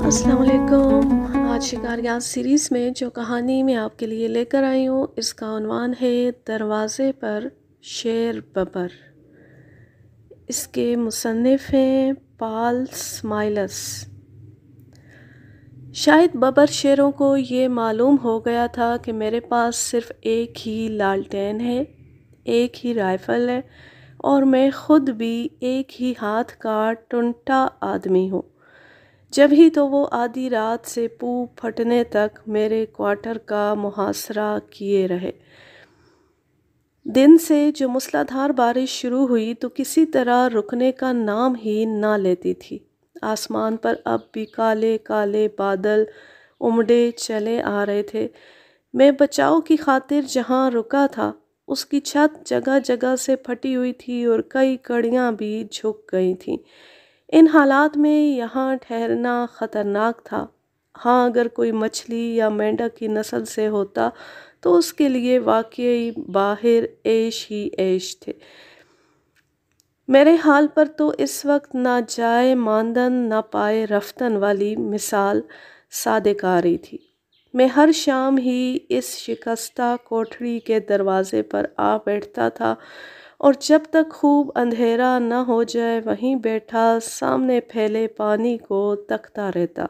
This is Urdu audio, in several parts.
السلام علیکم۔ آج شکاریات سیریز میں جو کہانی میں آپ کے لیے لے کر آئی ہوں، اس کا عنوان ہے دروازے پر شیر ببر۔ اس کے مصنف ہیں پال سمائلس۔ شاید ببر شیروں کو یہ معلوم ہو گیا تھا کہ میرے پاس صرف ایک ہی لالٹین ہے، ایک ہی رائفل ہے، اور میں خود بھی ایک ہی ہاتھ کا ٹنٹا آدمی ہوں۔ جب ہی تو وہ آدھی رات سے پھٹنے تک میرے کوارٹر کا محاصرہ کیے رہے۔ دن سے جو موسلا دھار بارش شروع ہوئی تو کسی طرح رکنے کا نام ہی نہ لیتی تھی۔ آسمان پر اب بھی کالے کالے بادل امڈے چلے آ رہے تھے۔ میں بچاؤ کی خاطر جہاں رکا تھا اس کی چھت جگہ جگہ سے پھٹی ہوئی تھی اور کئی کڑیاں بھی جھک گئی تھیں۔ ان حالات میں یہاں ٹھہرنا خطرناک تھا۔ ہاں، اگر کوئی مچھلی یا مینڈک کی نسل سے ہوتا تو اس کے لیے واقعی باہر عیش ہی عیش تھے۔ میرے حال پر تو اس وقت نہ جائے ماندن نہ پائے رفتن والی مثال صادق آ رہی تھی۔ میں ہر شام ہی اس شکستہ کوٹھری کے دروازے پر آ بیٹھتا تھا اور جب تک خوب اندھیرا نہ ہو جائے وہیں بیٹھا سامنے پھیلے پانی کو تکتا رہتا۔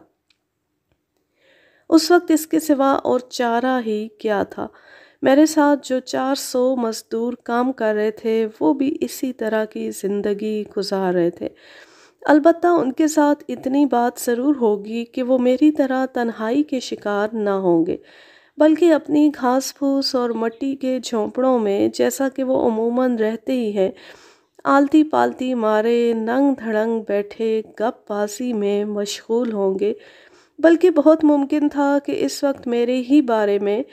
اس وقت اس کے سوا اور چارہ ہی کیا تھا۔ میرے ساتھ جو 400 مزدور کام کر رہے تھے وہ بھی اسی طرح کی زندگی گزار رہے تھے۔ البتہ ان کے ساتھ اتنی بات ضرور ہوگی کہ وہ میری طرح تنہائی کے شکار نہ ہوں گے، بلکہ اپنی گھاس پھوس اور مٹی کے جھونپڑوں میں جیسا کہ وہ عموماً رہتے ہی ہیں، آلتی پالتی مارے ننگ دھڑنگ بیٹھے گپ بازی میں مشغول ہوں گے۔ بلکہ بہت ممکن تھا کہ اس وقت میرے ہی بارے میں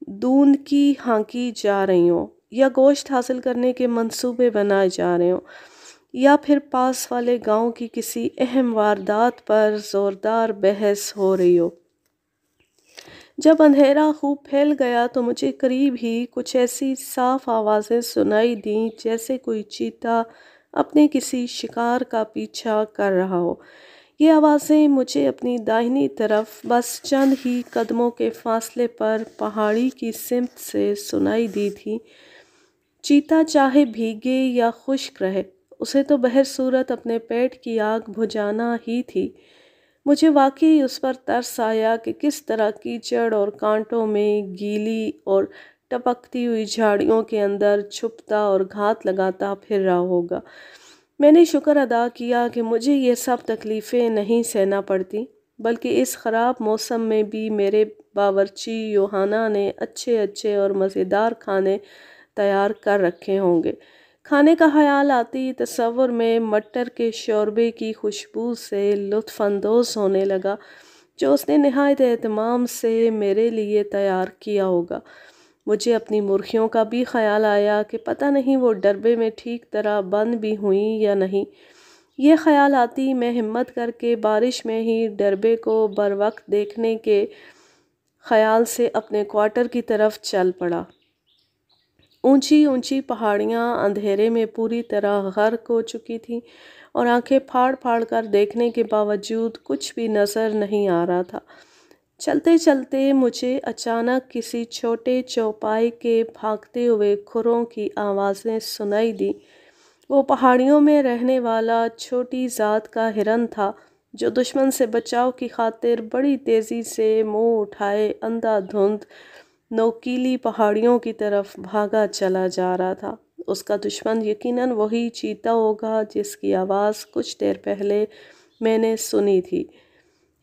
دون کی ہانکی جا رہی ہوں، یا گوشت حاصل کرنے کے منصوبے بنائے جا رہے ہوں، یا پھر پاس والے گاؤں کی کسی اہم واردات پر زوردار بحث ہو رہی ہو۔ جب اندھیرا خوب پھیل گیا تو مجھے قریب ہی کچھ ایسی صاف آوازیں سنائی دیں جیسے کوئی چیتا اپنے کسی شکار کا پیچھا کر رہا ہو۔ یہ آوازیں مجھے اپنی داہنی طرف بس چند ہی قدموں کے فاصلے پر پہاڑی کی سمت سے سنائی دی تھیں۔ چیتا چاہے بھیگے یا خشک رہے، اسے تو بہرصورت اپنے پیٹ کی آگ بجھانا ہی تھی۔ مجھے واقعی اس پر ترس آیا کہ کس طرح کیچڑ اور کانٹوں میں گیلی اور ٹپکتی ہوئی جھاڑیوں کے اندر چھپتا اور گھات لگاتا پھر رہا ہوگا۔ میں نے شکر ادا کیا کہ مجھے یہ سب تکلیفیں نہیں سہنا پڑتی، بلکہ اس خراب موسم میں بھی میرے باورچی یوحنا نے اچھے اچھے اور مزیدار کھانے تیار کر رکھے ہوں گے۔ کھانے کا خیال آتی تصور میں مٹر کے شوربے کی خوشبو سے لطف اندوز ہونے لگا جو اس نے نہایت اہتمام سے میرے لیے تیار کیا ہوگا۔ مجھے اپنی مرغیوں کا بھی خیال آیا کہ پتہ نہیں وہ ڈربے میں ٹھیک طرح بند بھی ہوئیں یا نہیں۔ یہ خیال آتی میں ہمت کر کے بارش میں ہی ڈربے کو بروقت دیکھنے کے خیال سے اپنے کوارٹر کی طرف چل پڑا۔ اونچی اونچی پہاڑیاں اندھیرے میں پوری طرح غرق ہو چکی تھیں اور آنکھیں پھاڑ پھاڑ کر دیکھنے کے باوجود کچھ بھی نظر نہیں آ رہا تھا۔ چلتے چلتے مجھے اچانک کسی چھوٹے چوپائے کے بھاگتے ہوئے کھروں کی آوازیں سنائی دیں۔ وہ پہاڑیوں میں رہنے والا چھوٹی ذات کا ہرن تھا جو دشمن سے بچاؤ کی خاطر بڑی تیزی سے منہ اٹھائے اندھا دھند نوکیلی پہاڑیوں کی طرف بھاگا چلا جا رہا تھا۔ اس کا دشمن یقیناً وہی چیتا ہوگا جس کی آواز کچھ دیر پہلے میں نے سنی تھی۔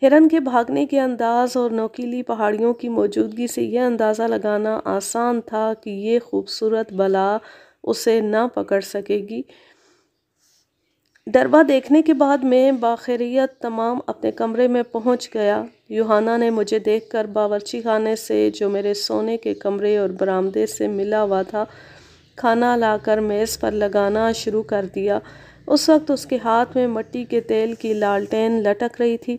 ہرن کے بھاگنے کے انداز اور نوکیلی پہاڑیوں کی موجودگی سے یہ اندازہ لگانا آسان تھا کہ یہ خوبصورت بلا اسے نہ پکڑ سکے گی۔ ڈربہ دیکھنے کے بعد میں باخیریت تمام اپنے کمرے میں پہنچ گیا۔ یوحنا نے مجھے دیکھ کر باورچی خانے سے جو میرے سونے کے کمرے اور برآمدے سے ملا ہوا تھا کھانا لا کر میز پر لگانا شروع کر دیا۔ اس وقت اس کے ہاتھ میں مٹی کے تیل کی لالٹین لٹک رہی تھی۔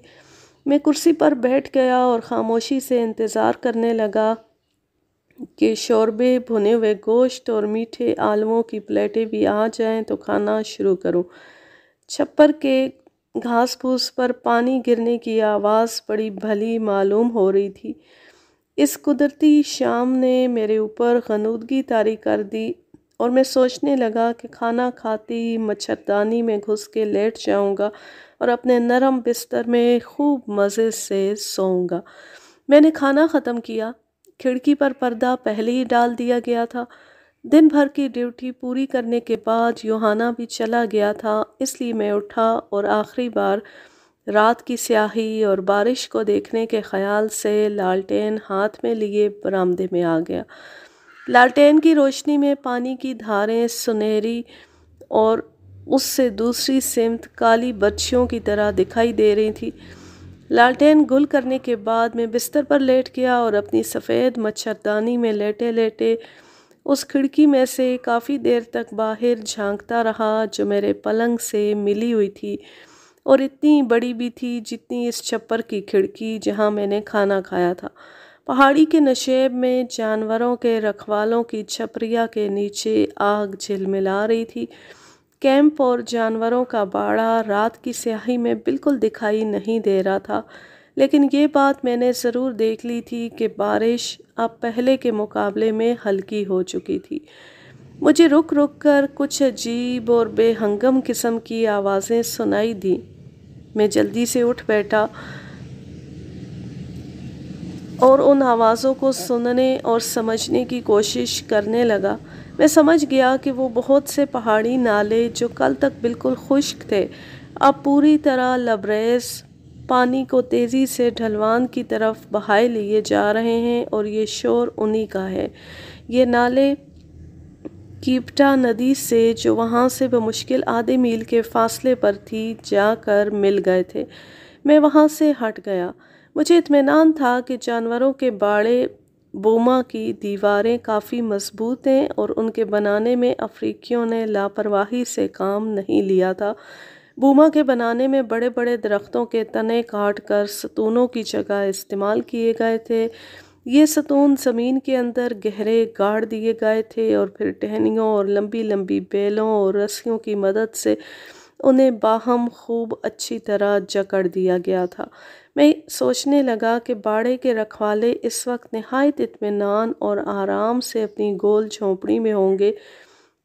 میں کرسی پر بیٹھ گیا اور خاموشی سے انتظار کرنے لگا کہ شوربے، بھنے ہوئے گوشت اور میٹھے آلووں کی پلیٹیں بھی آ جائیں تو کھانا شروع کروں۔ چھپر کے گھاس پھوس پر پانی گرنے کی آواز بڑی بھلی معلوم ہو رہی تھی۔ اس قدرتی شام نے میرے اوپر غنودگی طاری کر دی اور میں سوچنے لگا کہ کھانا کھاتی مچھردانی میں گھس کے لیٹ جاؤں گا اور اپنے نرم بستر میں خوب مزے سے سوؤں گا۔ میں نے کھانا ختم کیا۔ کھڑکی پر پردہ پہلے ہی ڈال دیا گیا تھا۔ دن بھر کی ڈیوٹی پوری کرنے کے بعد یوہانا بھی چلا گیا تھا، اس لیے میں اٹھا اور آخری بار رات کی سیاہی اور بارش کو دیکھنے کے خیال سے لالٹین ہاتھ میں لیے برآمدے میں آ گیا۔ لالٹین کی روشنی میں پانی کی دھاریں سنہری اور اس سے دوسری سمت کالی برچھیوں کی طرح دکھائی دے رہی تھی۔ لالٹین گل کرنے کے بعد میں بستر پر لیٹ گیا اور اپنی سفید مچھردانی میں لیٹے لیٹے اس کھڑکی میں سے کافی دیر تک باہر جھانکتا رہا جو میرے پلنگ سے ملی ہوئی تھی اور اتنی بڑی بھی تھی جتنی اس چھپر کی کھڑکی جہاں میں نے کھانا کھایا تھا۔ پہاڑی کے نشیب میں جانوروں کے رکھوالوں کی چھپریا کے نیچے آگ جھلملا رہی تھی۔ کیمپ اور جانوروں کا باڑہ رات کی سیاہی میں بالکل دکھائی نہیں دے رہا تھا، لیکن یہ بات میں نے ضرور دیکھ لی تھی کہ بارش اب پہلے کے مقابلے میں ہلکی ہو چکی تھی۔ مجھے رک رک کر کچھ عجیب اور بے ہنگم قسم کی آوازیں سنائی دیں۔ میں جلدی سے اٹھ بیٹھا اور ان آوازوں کو سننے اور سمجھنے کی کوشش کرنے لگا۔ میں سمجھ گیا کہ وہ بہت سے پہاڑی نالے جو کل تک بالکل خشک تھے اب پوری طرح لبریز پانی کو تیزی سے ڈھلوان کی طرف بہائے لیے جا رہے ہیں اور یہ شور انہی کا ہے۔ یہ نالے کیپٹا ندی سے جو وہاں سے بمشکل آدھے میل کے فاصلے پر تھی جا کر مل گئے تھے۔ میں وہاں سے ہٹ گیا۔ مجھے اطمینان تھا کہ جانوروں کے باڑے بوما کی دیواریں کافی مضبوط ہیں اور ان کے بنانے میں افریقیوں نے لاپرواہی سے کام نہیں لیا تھا۔ بوما کے بنانے میں بڑے بڑے درختوں کے تنے کاٹ کر ستونوں کی جگہ استعمال کیے گئے تھے۔ یہ ستون زمین کے اندر گہرے گاڑ دیے گئے تھے اور پھر ٹہنیوں اور لمبی لمبی بیلوں اور رسیوں کی مدد سے انہیں باہم خوب اچھی طرح جکڑ دیا گیا تھا۔ میں سوچنے لگا کہ باڑے کے رکھوالے اس وقت نہایت اطمینان اور آرام سے اپنی گول جھونپڑی میں ہوں گے،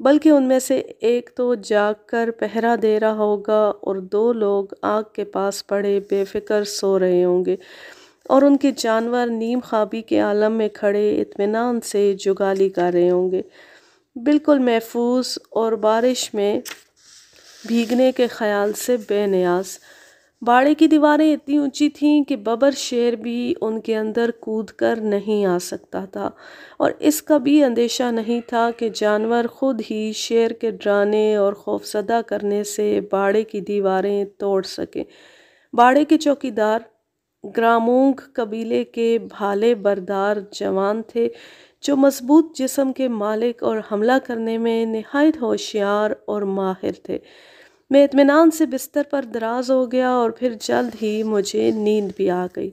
بلکہ ان میں سے ایک تو جاگ کر پہرا دے رہا ہوگا اور دو لوگ آگ کے پاس پڑے بے فکر سو رہے ہوں گے اور ان کے جانور نیم خوابی کے عالم میں کھڑے اطمینان سے جگالی کر رہے ہوں گے، بالکل محفوظ اور بارش میں بھیگنے کے خیال سے بے نیاز۔ باڑے کی دیواریں اتنی اونچی تھیں کہ ببر شیر بھی ان کے اندر کود کر نہیں آ سکتا تھا اور اس کا بھی اندیشہ نہیں تھا کہ جانور خود ہی شیر کے ڈرانے اور خوفزدہ کرنے سے باڑے کی دیواریں توڑ سکیں۔ باڑے کے چوکیدار گرامونگ قبیلے کے بھالے بردار جوان تھے جو مضبوط جسم کے مالک اور حملہ کرنے میں نہایت ہوشیار اور ماہر تھے۔ میں اطمینان سے بستر پر دراز ہو گیا اور پھر جلد ہی مجھے نیند بھی آ گئی۔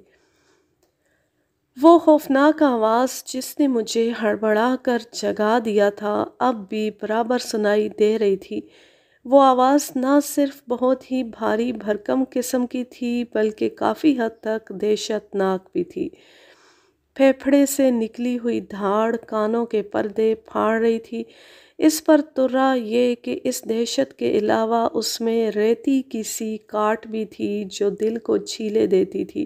وہ خوفناک آواز جس نے مجھے ہڑبڑا کر جگا دیا تھا اب بھی برابر سنائی دے رہی تھی۔ وہ آواز نہ صرف بہت ہی بھاری بھرکم قسم کی تھی بلکہ کافی حد تک دہشت ناک بھی تھی۔ پھیپھڑے سے نکلی ہوئی دھاڑ کانوں کے پردے پھاڑ رہی تھی۔ اس پر ترا یہ کہ اس دہشت کے علاوہ اس میں ریتی کی سی کاٹ بھی تھی جو دل کو چھیلے دیتی تھی۔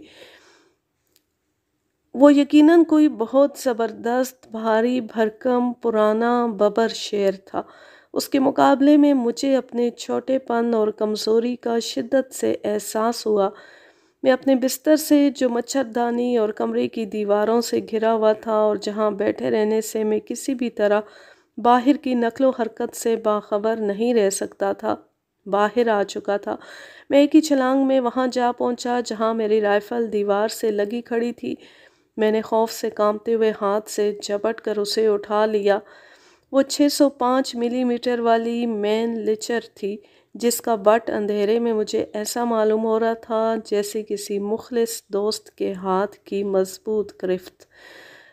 وہ یقیناً کوئی بہت زبردست بھاری بھرکم پرانا ببر شیر تھا۔ اس کے مقابلے میں مجھے اپنے چھوٹے پن اور کمزوری کا شدت سے احساس ہوا۔ میں اپنے بستر سے جو مچھردانی اور کمرے کی دیواروں سے گھرا ہوا تھا اور جہاں بیٹھے رہنے سے میں کسی بھی طرح باہر کی نقل و حرکت سے باخبر نہیں رہ سکتا تھا، باہر آ چکا تھا۔ میں ایک ہی چھلانگ میں وہاں جا پہنچا جہاں میری رائفل دیوار سے لگی کھڑی تھی۔ میں نے خوف سے کانپتے ہوئے ہاتھ سے جھپٹ کر اسے اٹھا لیا۔ وہ 605 ملی میٹر والی مین لچر تھی جس کا بٹ اندھیرے میں مجھے ایسا معلوم ہو رہا تھا جیسے کسی مخلص دوست کے ہاتھ کی مضبوط گرفت۔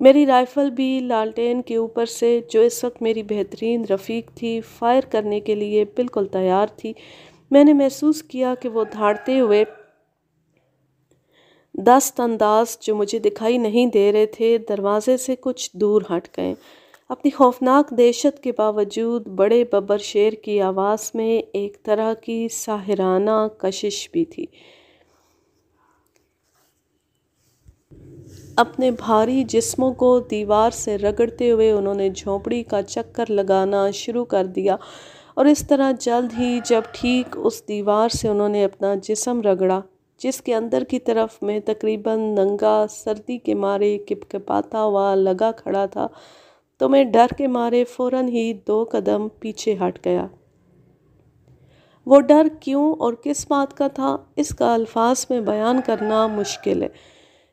میری رائفل بھی لالٹین کے اوپر سے، جو اس وقت میری بہترین رفیق تھی، فائر کرنے کے لیے بالکل تیار تھی۔ میں نے محسوس کیا کہ وہ دھاڑتے ہوئے دست انداز جو مجھے دکھائی نہیں دے رہے تھے دروازے سے کچھ دور ہٹ گئے۔ اپنی خوفناک دہشت کے باوجود بڑے ببر شیر کی آواز میں ایک طرح کی ساحرانہ کشش بھی تھی۔ اپنے بھاری جسموں کو دیوار سے رگڑتے ہوئے انہوں نے جھونپڑی کا چکر لگانا شروع کر دیا، اور اس طرح جلد ہی جب ٹھیک اس دیوار سے انہوں نے اپنا جسم رگڑا جس کے اندر کی طرف میں تقریباً ننگا سردی کے مارے کپکپاتا ہوا لگا کھڑا تھا، تو میں ڈر کے مارے فوراً ہی 2 قدم پیچھے ہٹ گیا۔ وہ ڈر کیوں اور کس بات کا تھا، اس کا الفاظ میں بیان کرنا مشکل ہے۔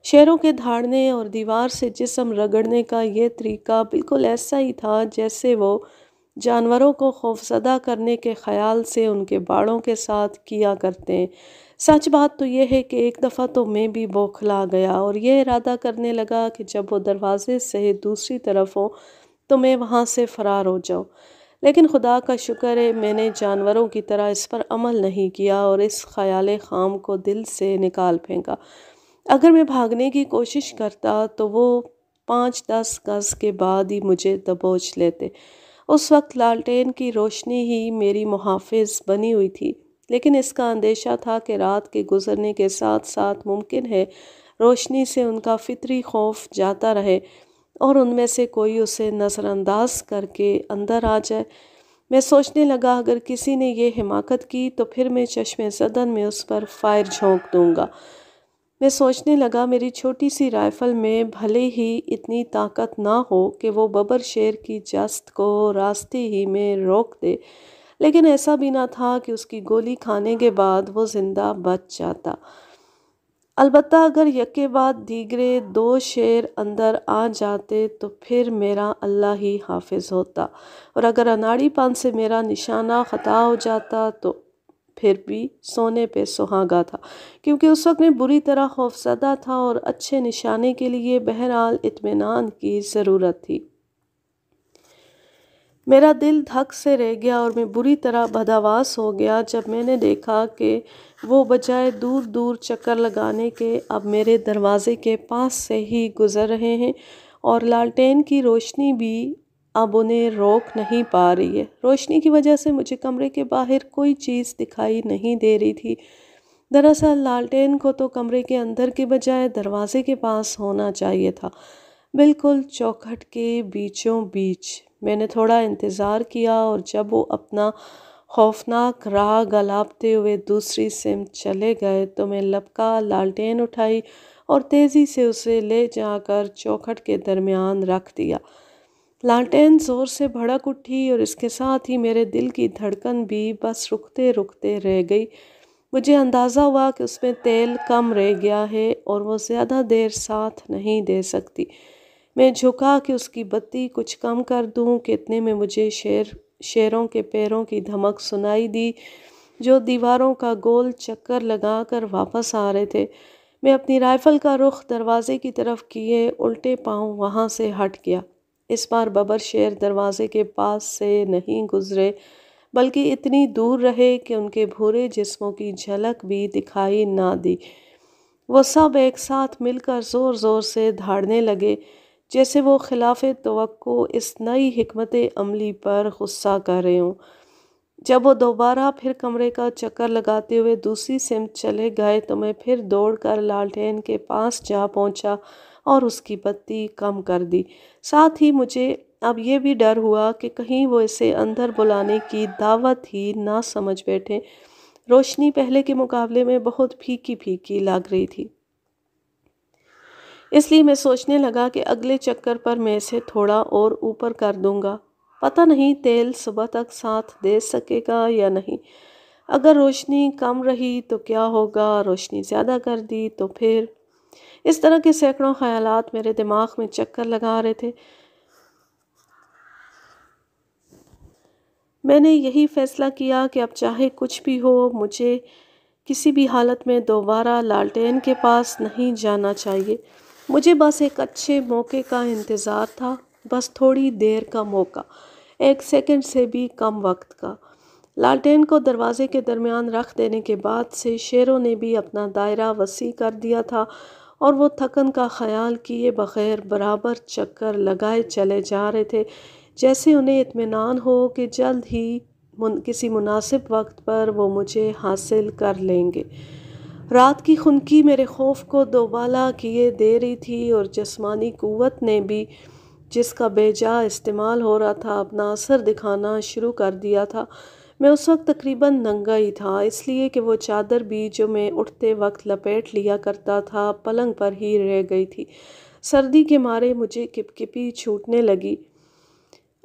شیروں کے دھاڑنے اور دیوار سے جسم رگڑنے کا یہ طریقہ بالکل ایسا ہی تھا جیسے وہ جانوروں کو خوفزدہ کرنے کے خیال سے ان کے باڑوں کے ساتھ کیا کرتے ہیں۔ سچ بات تو یہ ہے کہ ایک دفعہ تو میں بھی بوکھلا گیا اور یہ ارادہ کرنے لگا کہ جب وہ دروازے سے دوسری طرف ہو تو میں وہاں سے فرار ہو جاؤں، لیکن خدا کا شکر ہے میں نے جانوروں کی طرح اس پر عمل نہیں کیا اور اس خیال خام کو دل سے نکال پھینکا۔ اگر میں بھاگنے کی کوشش کرتا تو وہ 5-10 گز کے بعد ہی مجھے دبوچ لیتے۔ اس وقت لالٹین کی روشنی ہی میری محافظ بنی ہوئی تھی، لیکن اس کا اندیشہ تھا کہ رات کے گزرنے کے ساتھ ساتھ ممکن ہے روشنی سے ان کا فطری خوف جاتا رہے اور ان میں سے کوئی اسے نظر انداز کر کے اندر آ جائے۔ میں سوچنے لگا اگر کسی نے یہ حماقت کی تو پھر میں چشم زدن میں اس پر فائر جھونک دوں گا۔ میں سوچنے لگا میری چھوٹی سی رائفل میں بھلے ہی اتنی طاقت نہ ہو کہ وہ ببر شیر کی جست کو راستے ہی میں روک دے، لیکن ایسا بھی نہ تھا کہ اس کی گولی کھانے کے بعد وہ زندہ بچ جاتا۔ البتہ اگر یکے بعد دیگرے 2 شیر اندر آ جاتے تو پھر میرا اللہ ہی حافظ ہوتا، اور اگر اناڑی پن سے میرا نشانہ خطا ہو جاتا تو پھر بھی سونے پہ سہاگا تھا، کیونکہ اس وقت میں بری طرح خوفزدہ تھا اور اچھے نشانے کے لیے بہرحال اطمینان کی ضرورت تھی۔ میرا دل دھک سے رہ گیا اور میں بری طرح بدحواس ہو گیا جب میں نے دیکھا کہ وہ بجائے دور دور چکر لگانے کے اب میرے دروازے کے پاس سے ہی گزر رہے ہیں، اور لالٹین کی روشنی بھی اب انہیں روک نہیں پا رہی ہے۔ روشنی کی وجہ سے مجھے کمرے کے باہر کوئی چیز دکھائی نہیں دے رہی تھی۔ دراصل لالٹین کو تو کمرے کے اندر کے بجائے دروازے کے پاس ہونا چاہیے تھا، بالکل چوکھٹ کے بیچوں بیچ۔ میں نے تھوڑا انتظار کیا اور جب وہ اپنا خوفناک راہ گلابتے ہوئے دوسری سمت چلے گئے تو میں لپکا لالٹین اٹھائی اور تیزی سے اسے لے جا کر چوکھٹ کے درمیان رکھ دیا۔ لالٹین زور سے بھڑک اٹھی اور اس کے ساتھ ہی میرے دل کی دھڑکن بھی بس رکتے رکتے رہ گئی۔ مجھے اندازہ ہوا کہ اس میں تیل کم رہ گیا ہے اور وہ زیادہ دیر ساتھ نہیں دے سکتی۔ میں جھکا کہ اس کی بتی کچھ کم کر دوں کہ اتنے میں مجھے شیروں کے پیروں کی دھمک سنائی دی جو دیواروں کا گول چکر لگا کر واپس آ رہے تھے۔ میں اپنی رائفل کا رخ دروازے کی طرف کیے الٹے پاؤں وہاں سے ہٹ گیا۔ اس بار ببر شیر دروازے کے پاس سے نہیں گزرے بلکہ اتنی دور رہے کہ ان کے بھورے جسموں کی جھلک بھی دکھائی نہ دی۔ وہ سب ایک ساتھ مل کر زور زور سے دھاڑنے لگے جیسے وہ خلاف توقع اس نئی حکمت عملی پر غصہ کر رہے ہوں۔ جب وہ دوبارہ پھر کمرے کا چکر لگاتے ہوئے دوسری سمت چلے گئے تو میں پھر دوڑ کر لالٹین کے پاس جا پہنچا اور اس کی بتی کم کر دی۔ ساتھ ہی مجھے اب یہ بھی ڈر ہوا کہ کہیں وہ اسے اندر بلانے کی دعوت ہی نہ سمجھ بیٹھے۔ روشنی پہلے کے مقابلے میں بہت پھیکی پھیکی لگ رہی تھی، اس لیے میں سوچنے لگا کہ اگلے چکر پر میں اسے تھوڑا اور اوپر کر دوں گا۔ پتہ نہیں تیل صبح تک ساتھ دے سکے گا یا نہیں۔ اگر روشنی کم رہی تو کیا ہوگا، روشنی زیادہ کر دی تو پھر… اس طرح کے سینکڑوں خیالات میرے دماغ میں چکر لگا رہے تھے۔ میں نے یہی فیصلہ کیا کہ اب چاہے کچھ بھی ہو مجھے کسی بھی حالت میں دوبارہ لالٹین کے پاس نہیں جانا چاہیے۔ مجھے بس ایک اچھے موقع کا انتظار تھا، بس تھوڑی دیر کا موقع، 1 سیکنڈ سے بھی کم وقت کا۔ لالٹین کو دروازے کے درمیان رکھ دینے کے بعد سے شیروں نے بھی اپنا دائرہ وسیع کر دیا تھا اور وہ تھکن کا خیال کیے بغیر برابر چکر لگائے چلے جا رہے تھے، جیسے انہیں اطمینان ہو کہ جلد ہی کسی مناسب وقت پر وہ مجھے حاصل کر لیں گے۔ رات کی خنکی میرے خوف کو دوبالا کیے دے رہی تھی اور جسمانی قوت نے بھی، جس کا بے جا استعمال ہو رہا تھا، اپنا اثر دکھانا شروع کر دیا تھا۔ میں اس وقت تقریباً ننگا ہی تھا، اس لیے کہ وہ چادر بھی جو میں اٹھتے وقت لپیٹ لیا کرتا تھا پلنگ پر ہی رہ گئی تھی۔ سردی کے مارے مجھے کپکپی چھوٹنے لگی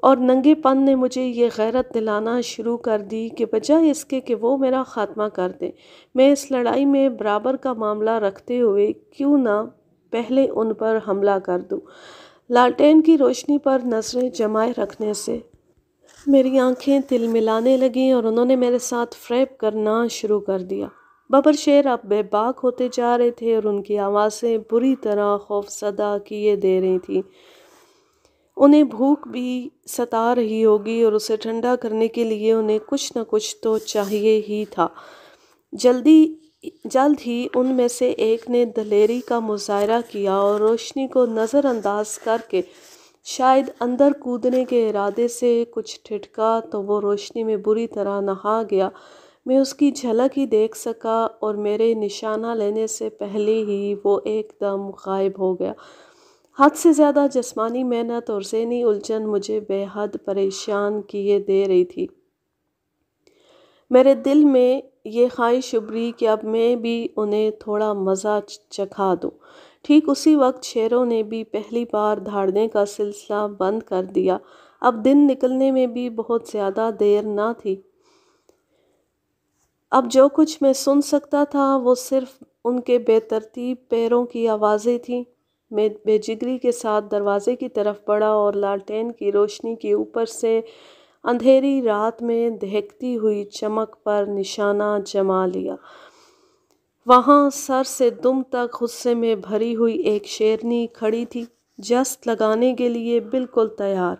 اور ننگے پن نے مجھے یہ غیرت دلانا شروع کر دی کہ بجائے اس کے کہ وہ میرا خاتمہ کر دیں، میں اس لڑائی میں برابر کا معاملہ رکھتے ہوئے کیوں نہ پہلے ان پر حملہ کر دوں۔ لالٹین کی روشنی پر نظریں جمائے رکھنے سے میری آنکھیں تل ملانے لگیں اور انہوں نے میرے ساتھ فریب کرنا شروع کر دیا۔ ببر شیر اب بے باک ہوتے جا رہے تھے اور ان کی آوازیں بری طرح خوفزدہ کیے دے رہی تھیں۔ انہیں بھوک بھی ستا رہی ہوگی اور اسے ٹھنڈا کرنے کے لیے انہیں کچھ نہ کچھ تو چاہیے ہی تھا۔ جلد ہی ان میں سے ایک نے دلیری کا مظاہرہ کیا اور روشنی کو نظر انداز کر کے شاید اندر کودنے کے ارادے سے کچھ ٹھٹکا تو وہ روشنی میں بری طرح نہا گیا۔ میں اس کی جھلک ہی دیکھ سکا اور میرے نشانہ لینے سے پہلے ہی وہ ایک دم غائب ہو گیا۔ حد سے زیادہ جسمانی محنت اور ذہنی الجھن مجھے بے حد پریشان کیے دے رہی تھی۔ میرے دل میں یہ خواہش ابھری کہ اب میں بھی انہیں تھوڑا مزہ چکھا دوں۔ ٹھیک اسی وقت شیروں نے بھی پہلی بار دھاڑنے کا سلسلہ بند کر دیا۔ اب دن نکلنے میں بھی بہت زیادہ دیر نہ تھی۔ اب جو کچھ میں سن سکتا تھا وہ صرف ان کے بے ترتیب پیروں کی آوازیں تھیں۔ میں بے جگری کے ساتھ دروازے کی طرف بڑھا اور لالٹین کی روشنی کے اوپر سے اندھیری رات میں دہکتی ہوئی چمک پر نشانہ جما لیا۔ وہاں سر سے دم تک غصے میں بھری ہوئی ایک شیرنی کھڑی تھی، جست لگانے کے لیے بالکل تیار۔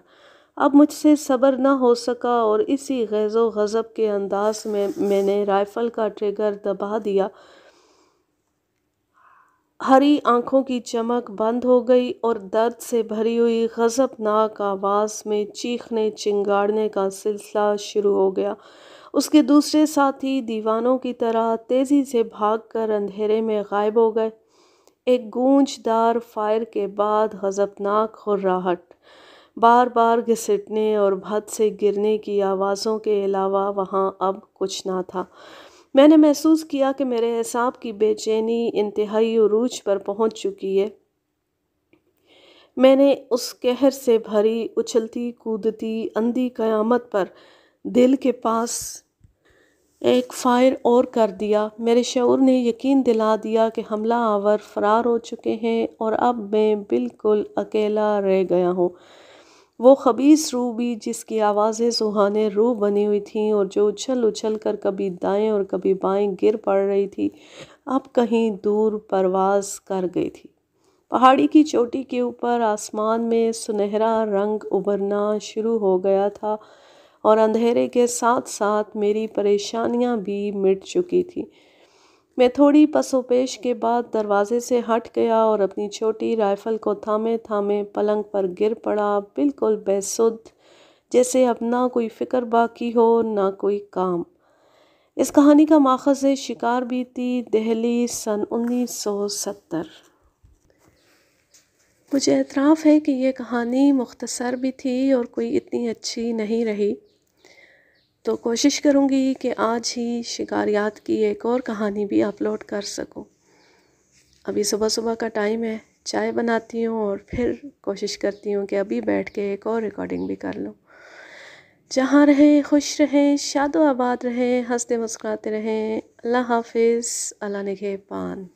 اب مجھ سے صبر نہ ہو سکا اور اسی غیظ و غضب کے انداز میں نے رائفل کا ٹریگر دبا دیا۔ ہری آنکھوں کی چمک بند ہو گئی اور درد سے بھری ہوئی غضبناک آواز میں چیخنے چنگاڑنے کا سلسلہ شروع ہو گیا۔ اس کے دوسرے ساتھی دیوانوں کی طرح تیزی سے بھاگ کر اندھیرے میں غائب ہو گئے۔ ایک گونج دار فائر کے بعد غضبناک ہرراہٹ، بار بار گھسٹنے اور بھت سے گرنے کی آوازوں کے علاوہ وہاں اب کچھ نہ تھا۔ میں نے محسوس کیا کہ میرے اعصاب کی بے چینی انتہائی عروج پر پہنچ چکی ہے۔ میں نے اس قہر سے بھری اچھلتی کودتی اندھی قیامت پر دل کے پاس ایک فائر اور کر دیا۔ میرے شعور نے یقین دلا دیا کہ حملہ آور فرار ہو چکے ہیں اور اب میں بالکل اکیلا رہ گیا ہوں۔ وہ خبیث روح بھی جس کی آوازیں سوہانے روح بنی ہوئی تھیں اور جو اچھل اچھل کر کبھی دائیں اور کبھی بائیں گر پڑ رہی تھی، اب کہیں دور پرواز کر گئی تھی۔ پہاڑی کی چوٹی کے اوپر آسمان میں سنہرا رنگ ابھرنا شروع ہو گیا تھا اور اندھیرے کے ساتھ ساتھ میری پریشانیاں بھی مٹ چکی تھیں۔ میں تھوڑی پس و پیش کے بعد دروازے سے ہٹ گیا اور اپنی چھوٹی رائفل کو تھامے تھامے پلنگ پر گر پڑا، بالکل بے سدھ، جیسے اب نہ کوئی فکر باقی ہو نہ کوئی کام۔ اس کہانی کا ماخذ شکار بیتی، دہلی، سن 1970۔ مجھے اعتراف ہے کہ یہ کہانی مختصر بھی تھی اور کوئی اتنی اچھی نہیں رہی، تو کوشش کروں گی کہ آج ہی شکاریات کی ایک اور کہانی بھی اپلوڈ کر سکوں۔ ابھی صبح صبح کا ٹائم ہے، چائے بناتی ہوں اور پھر کوشش کرتی ہوں کہ ابھی بیٹھ کے ایک اور ریکارڈنگ بھی کر لوں۔ جہاں رہیں خوش رہیں، شاد و آباد رہیں، ہنستے مسکراتے رہیں۔ اللہ حافظ، اللہ نگہبان۔